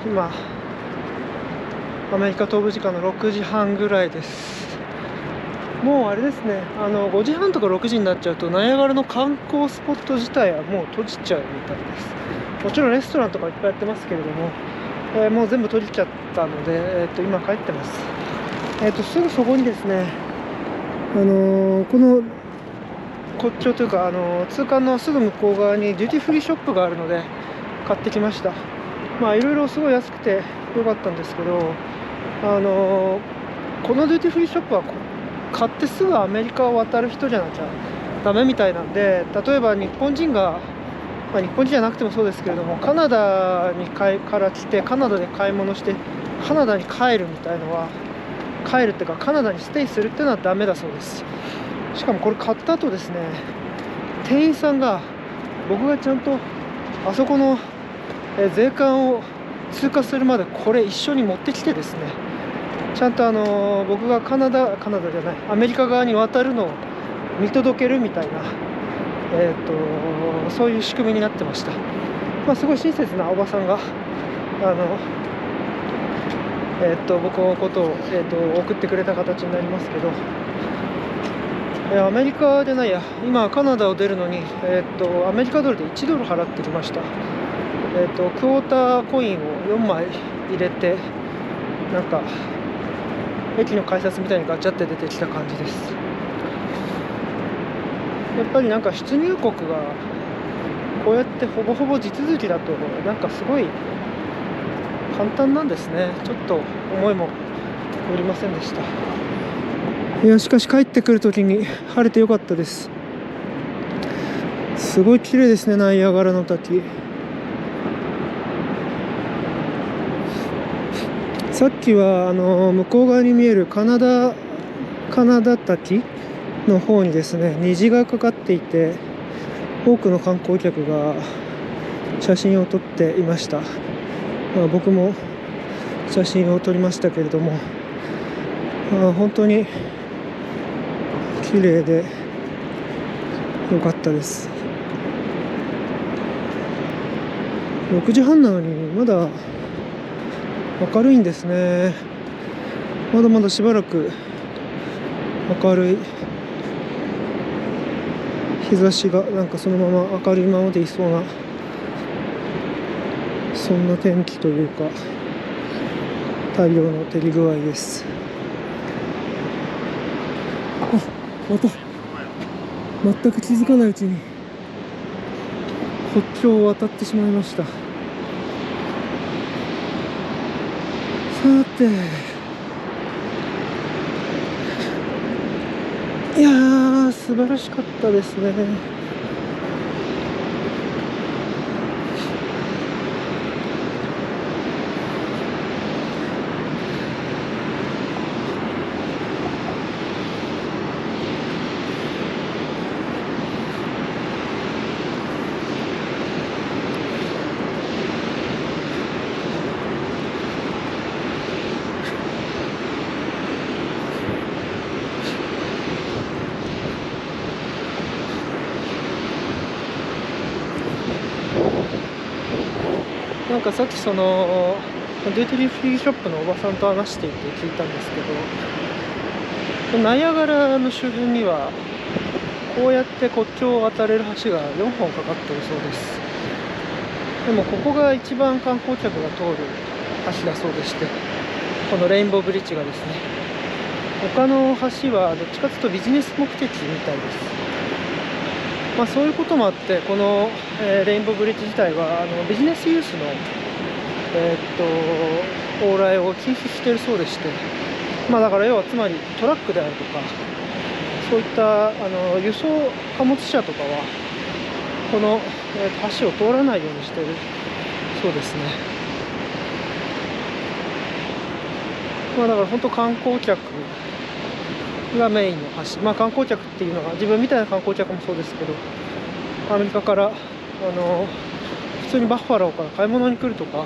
今アメリカ東部時間の6時半ぐらいです。もうあれですね、5時半とか6時になっちゃうとナイアガラの観光スポット自体はもう閉じちゃうみたいです。もちろんレストランとかいっぱいやってますけれども、もう全部閉じちゃったので、今帰ってます。すぐそこにですね、この国境というか、通関のすぐ向こう側にデューティーフリーショップがあるので買ってきました。いろいろすごい安くて良かったんですけど、このデューティーフリーショップは買ってすぐアメリカを渡る人じゃなきゃダメみたいなんで、例えば日本人が、日本人じゃなくてもそうですけれども、カナダにから来てカナダで買い物してカナダに帰るみたいのは、帰るっていうかカナダにステイするっていうのはダメだそうです。しかもこれ買った後ですね、店員さんが僕がちゃんとあそこの税関を通過するまでこれ一緒に持ってきてですね、ちゃんと僕がカナダじゃないアメリカ側に渡るのを見届けるみたいな、そういう仕組みになってました。すごい親切なおばさんが僕のことを、送ってくれた形になりますけど、アメリカじゃないや、今カナダを出るのに、アメリカドルで1ドル払ってきました。クォーターコインを4枚入れて、なんか駅の改札みたいにガチャって出てきた感じです。やっぱりなんか出入国がこうやってほぼほぼ地続きだとなんかすごい簡単なんですね。ちょっと思いもよりませんでした。いや、しかし帰ってくるときに晴れてよかったです。すごい綺麗ですね、ナイアガラの滝。さっきは向こう側に見えるカナダ滝の方にですね、虹がかかっていて、多くの観光客が写真を撮っていました。僕も写真を撮りましたけれども、本当に綺麗で良かったです。6時半なのにまだ明るいんですね。まだまだしばらく明るい、日差しがなんかそのまま明るいままでいそうな、そんな天気というか太陽の照り具合です。また全く気づかないうちに国境を渡ってしまいました。さて、いやー、素晴らしかったですね。なんかさっきそのデューティーフリーショップのおばさんと話していて聞いたんですけど、ナイアガラの周辺にはこうやって国境を渡れる橋が4本かかっているそうです。でもここが一番観光客が通る橋だそうでして、このレインボーブリッジがですね、他の橋はどっちかというとビジネス目的みたいです。そういうこともあってこの、レインボーブリッジ自体はビジネスユースの、往来を禁止しているそうでして、だから要はつまりトラックであるとかそういった輸送貨物車とかはこの、橋を通らないようにしているそうですね。だから本当観光客がメインの橋、観光客っていうのは自分みたいな観光客もそうですけど、アメリカから普通にバッファローから買い物に来るとか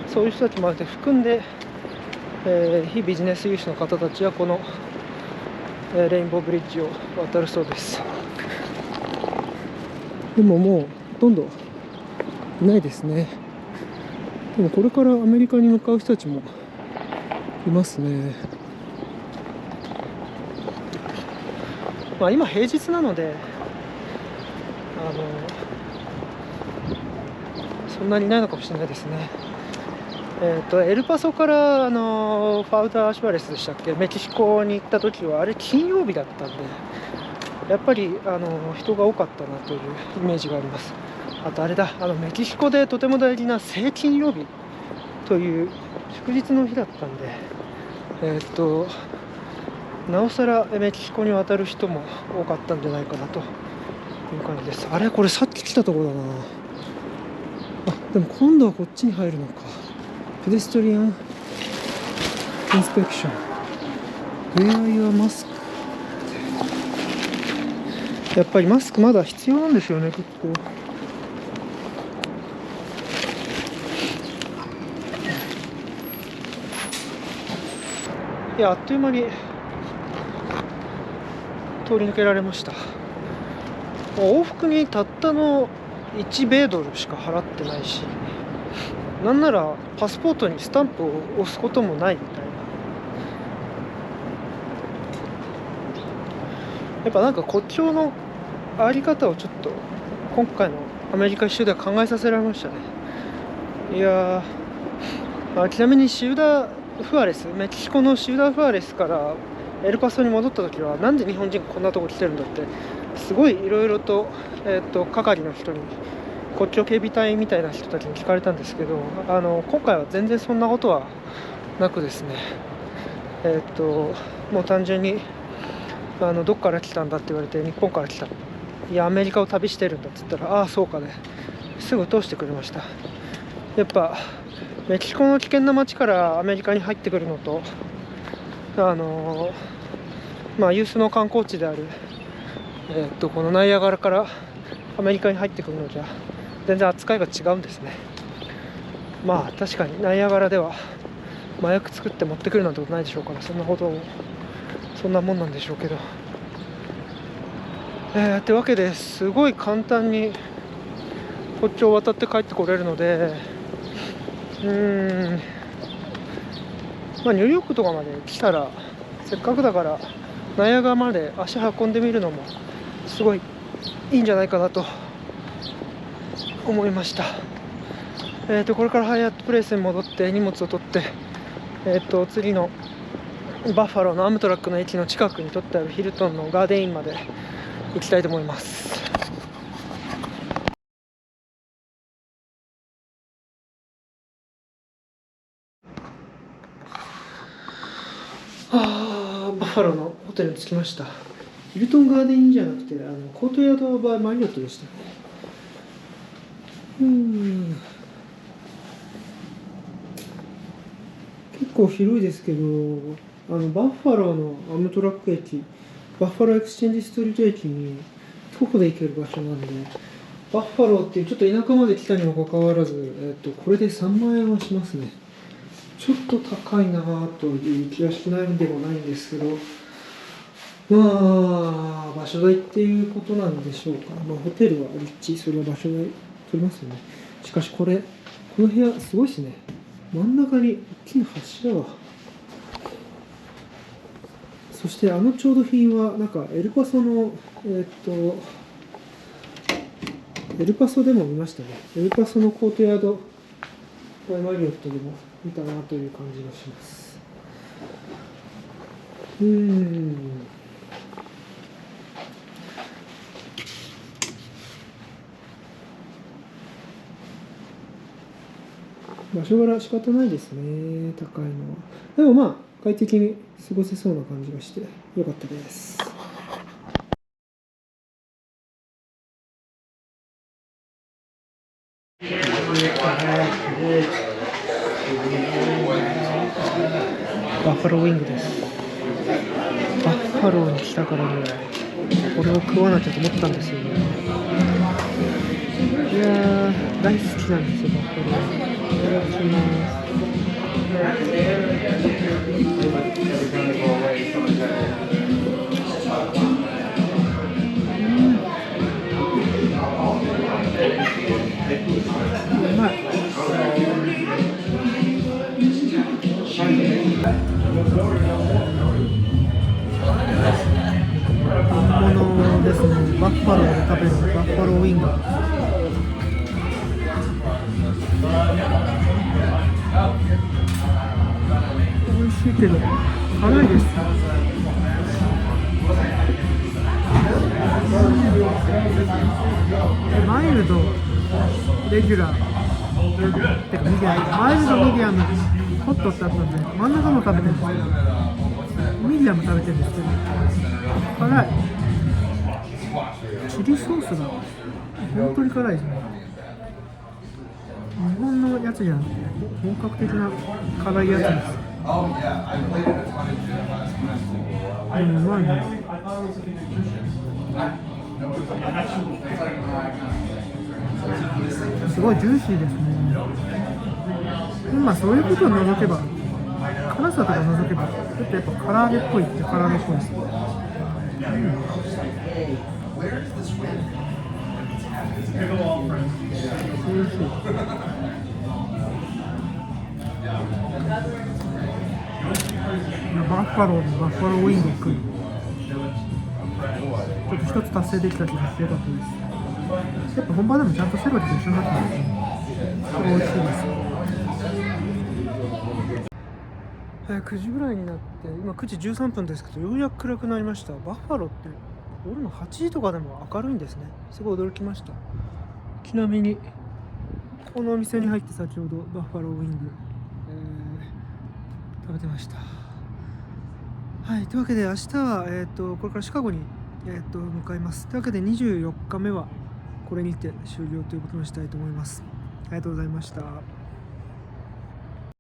そういう人たちまで含んで、非ビジネスユースの方たちはこの、レインボーブリッジを渡るそうです。でももうほとんどいないですね。でもこれからアメリカに向かう人たちもいますね。まあ今平日なのでそんなにないのかもしれないですね。エルパソからファウダー・シュバレスでしたっけ、メキシコに行った時はあれ金曜日だったんで、やっぱり人が多かったなというイメージがあります。あとあれだ、メキシコでとても大事な聖金曜日という祝日の日だったんで、なおさらメキシコに渡る人も多かったんじゃないかなという感じです。あれこれさっき来たところだな。あ、でも今度はこっちに入るのか。ペデストリアンインスペクション Where are your mask？ やっぱりマスクまだ必要なんですよね、結構。いや、あっという間に通り抜けられました。往復にたったの1米ドルしか払ってないし、なんならパスポートにスタンプを押すこともないみたいな。やっぱなんか国境のあり方をちょっと今回のアメリカ一周では考えさせられましたね。いやー、ちなみにシウダ・フアレス、メキシコのシウダ・フアレスからエルパソに戻った時は、なんで日本人がこんなとこ来てるんだってすごいいろいろと、係の人に、国境警備隊みたいな人たちに聞かれたんですけど、今回は全然そんなことはなくですね、もう単純にどっから来たんだって言われて、日本から来た、いやアメリカを旅してるんだって言ったら、ああそうかね、すぐ通してくれました。やっぱメキシコの危険な街からアメリカに入ってくるのと、有数の観光地である、このナイアガラからアメリカに入ってくるのじゃ全然扱いが違うんですね。まあ確かにナイアガラでは麻薬作って持ってくるなんてことないでしょうから、そんなもんなんでしょうけど、ってわけですごい簡単に国境を渡って帰ってこれるので、ニューヨークとかまで来たら、せっかくだからナイアガラまで足運んでみるのもすごいいいんじゃないかなと思いました。これからハイアットプレイスに戻って荷物を取って、次のバッファローのアムトラックの駅の近くに取ってあるヒルトンのガーデンインまで行きたいと思います。バッファローのホテルに着きました。ヒルトンガーデンインじゃなくてコートヤードバーマリオットでしたね。結構広いですけど、バッファローのアムトラック駅、バッファローエクスチェンジストリート駅に徒歩で行ける場所なんで、バッファローっていうちょっと田舎まで来たにもかかわらず、これで3万円はしますね。ちょっと高いなという気がしないでもないんですけど、まあ場所代っていうことなんでしょうか。ホテルは立地、それは場所代取りますよね。しかしこの部屋すごいですね。真ん中に大きな柱が、そして調度品はなんかエルパソのエルパソでも見ましたね。エルパソのコートヤードバイマリオットでも見たなという感じがします。場所柄仕方ないですね、高いのは。でもまあ快適に過ごせそうな感じがしてよかったです。バッファローウィングです。バッファローに来たからね、これを食わなきゃと思ったんですよね。いやー、大好きなんですよ、バッファロー。いただきます。うまい。ファローで食べるバッファローウィング。美味しいけど辛いです。マイルド、レギュラー、てかミディアム、マイルド、ミディアム、ホットってあったんで、真ん中も食べてるんですけど、ミディアム食べてるんですけど、辛い。チリソースが本当に辛いですね。日本のやつじゃなくて、本格的な辛いやつです。うまいね。すごいジューシーですね。今そういうことを除けば、辛さとか除けば、ちょっとやっぱ唐揚げっぽいって唐揚げっぽいです。おいしい。バッファローでバッファローウィング食う。ちょっと一つ達成できた気がしてよかったです。やっぱ本場でもちゃんとセロリと一緒になってますね。これ美味しいです。9時ぐらいになって、今9時13分ですけど、ようやく暗くなりました。バッファローって夜の8時とかでも明るいんですね。すごい驚きました。ちなみにこのお店に入って先ほどバッファローウィング、食べてました。はい、というわけで明日は、これからシカゴに、向かいます。というわけで24日目はこれにて終了ということにしたいと思います。ありがとうございました。